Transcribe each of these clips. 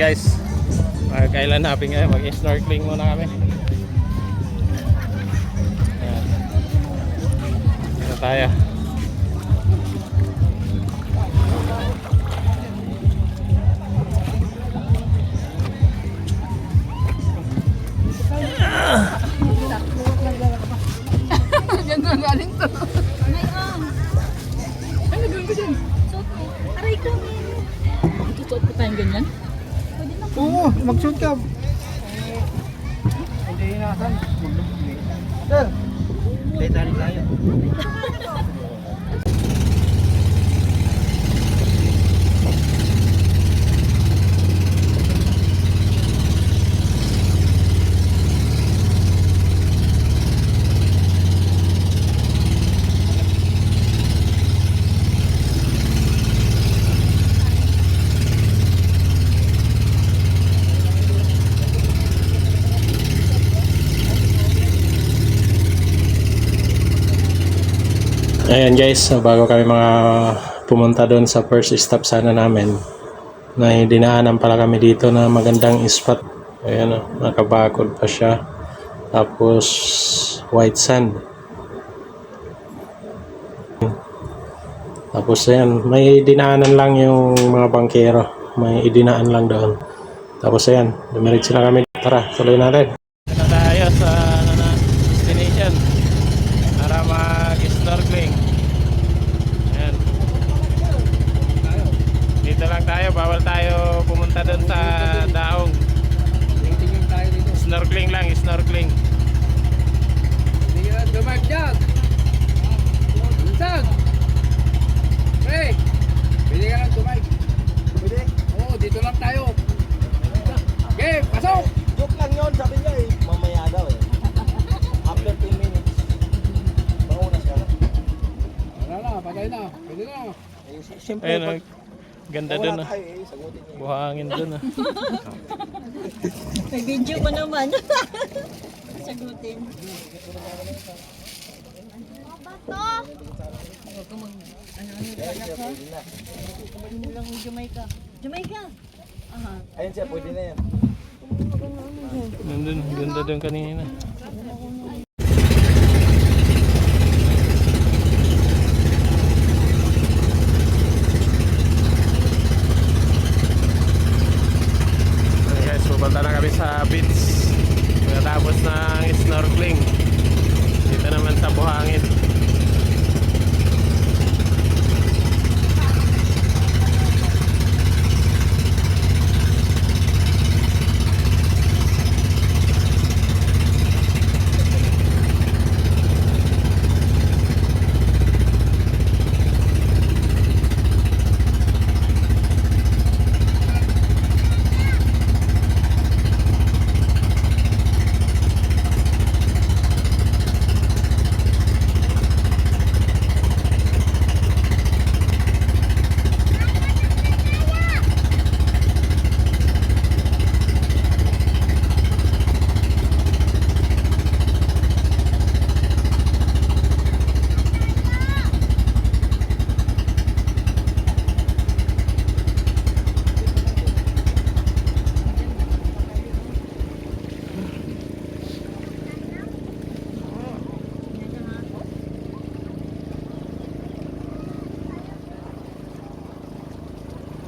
guys, mag-island hopping ngayon, mag-snorkeling muna kami. Ayan. Ito tayo. Diyan na galing to. Ano gawin ko dyan? Aray ko. Tutuot ko tayong ganyan? Oo, mag-shoot ka. Hindi hinasan. Sir, tayo tayo. Ayan guys, so bago kami pumunta doon sa first stop sana namin, may dinaanan pala kami dito na magandang spot. Ayan o, nakabakod pa siya. Tapos white sand. Tapos ayan, may dinaanan lang yung mga bangkero. May idinaan lang doon. Tapos ayan, dumiretso na kami. Tara, tuloy natin. Ito tayo sa destination para mag-snorkeling. Ayan. Dito lang tayo, bawal tayo pumunta doon sa daong. Tingin tayo dito. Snorkeling lang, snorkeling. Hindi ka lang dumag dyan. Saan? Hey! Pwede ka lang dumag. Pwede? Oo, dito lang tayo. Okay, pasok! Joke lang yun, sabi niya eh. Mamaya daw eh. After 10 minutes. Mauna siya. Wala na, patay na. Pwede na. Eh, siyempre, Ayun, oh, ganda doon wala ah. tayo eh. Sagutin niya. Buhangin doon ah. May video pa naman. Sagutin. Huwag ka mag... Ano-ano ka anak ha? Kumain mo lang yung Jamaica. Jamaica! Aha. Ayun siya, pwede na yan. Nandun, ganda doon kanina. Okay guys, pupunta na kami sa beach. Pagkatapos ng snorkeling. Dito naman sa buhangin.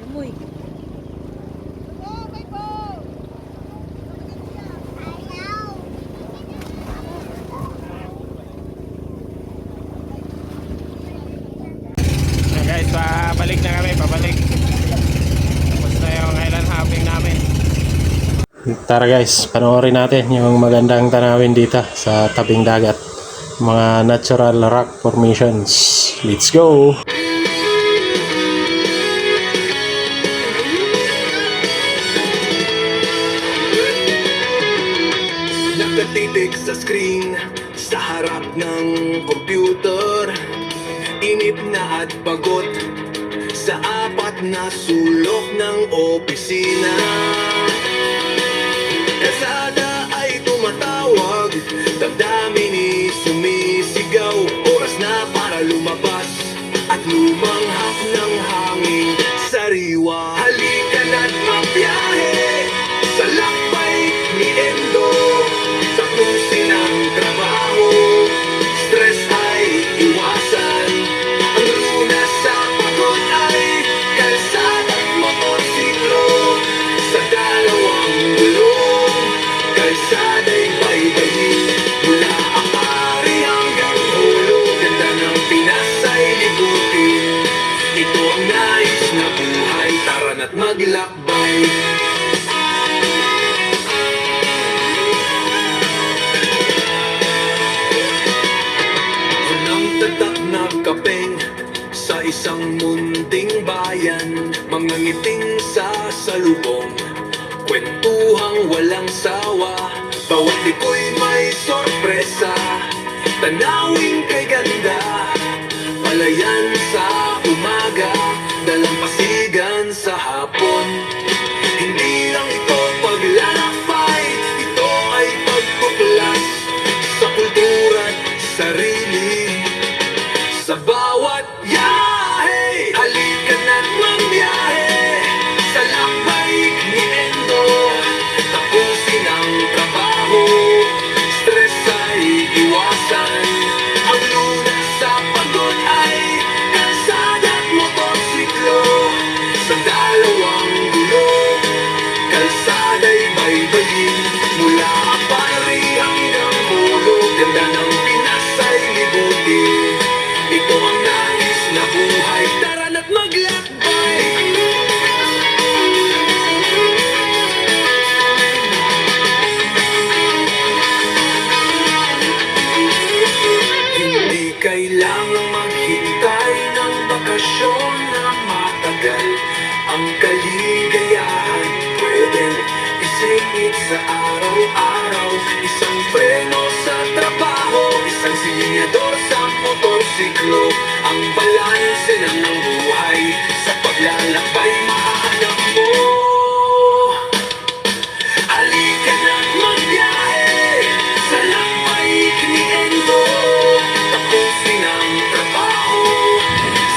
Jamoy. Ayan guys, pabalik na kami, pabalik. Tapos na yung island hopping namin. Tara guys, panoorin natin yung magandang tanawin dito sa tabing dagat. Mga natural rock formations. Let's go! Nakatitig sa screen, sa harap ng computer. Inip na at pagod, sa apat na sulok ng opisina. Kalsada ay tumatawag, damdamin sumisigaw. Oras na para lumabas at lumanghap ng hangin sariwa. Halika na't magbiyahe maglakbay. Unang tatak na kapeng sa isang munting bayan, mga ngiting sa salubong, kwentuhang walang sawa, bawat liko'y may sorpresa, tanawin kay ganda, palayan sa umaga, dalampasigan sa hapon. Hindi lang ito paglalakbay, ito ay pagpuplas sa kultura at sarili. Sa bawat yahe, halika na't magbiyahe sa lakbay ni Endo. Tapusin ang trabaho, stress ay iwasan. Ang lunas sa pagod ay kalsada at motorsiklo. Sa dalawang gulo, kalsada'y baybayin. Mula Apari hanggang Molo, ganda ng Pinas ay libutin. Ito ang nais na buhay, tara na't maglakbay. Hindi kailangang maghintay ng bakasyon na matagal. Ang kaligayahan pwedeng isingit sa araw-araw. Isang preno sa trabaho, isang sinyador sa motorsiklo. Ang balanse ng buhay sa paglalakbay mahanap mo. Halika na't magbiyahe sa lakbay ni Endo. Tapusin ang trabaho,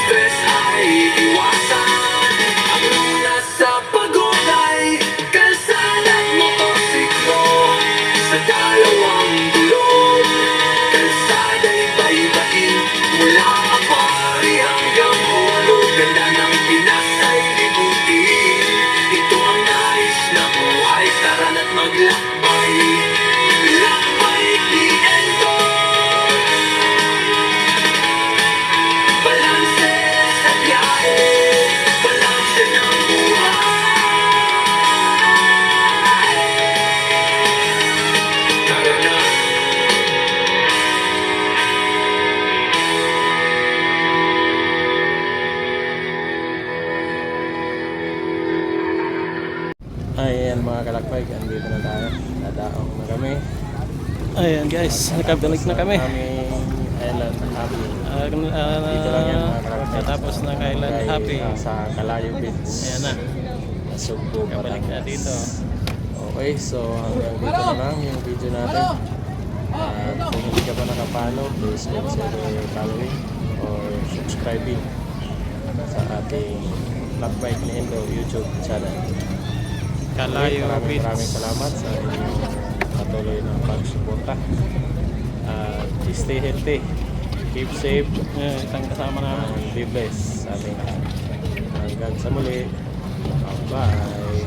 stress ay iwasan. Ang lunas sa pagod ay kalsada at motorsiklo. Sa dalawang gulong, kalsada'y baybayin. Mula Apari hanggang Molo, ganda ng Pinas ay libutin. Ito ang nais na buhay, tara na't maglakbay. Lakbay ni Endo. Balanse sa biyahe, balanse ng buhay. Tara na. Ayan mga kalakbay, andito na tayo. Nadaong na kami. Ayan guys, nakabalik na kami. Island Happy. Dito lang yan mga kalakbay. Tapos ng Island Happy. Sa Calayo Beach. Ayan na. Nasugbo, Kabalik na Batangas. dito. Okay, so hanggang dito na lang yung video natin. Kung hindi ka pa nakapalo, please consider following or subscribing sa ating Lakbike ni Endo YouTube channel. Calayo Beach. Maraming salamat sa inyong patuloy ng pagsuporta. Stay healthy, keep safe, isang kasama namin. Be blessed sa ating lahat. Hanggang sa muli. Bye.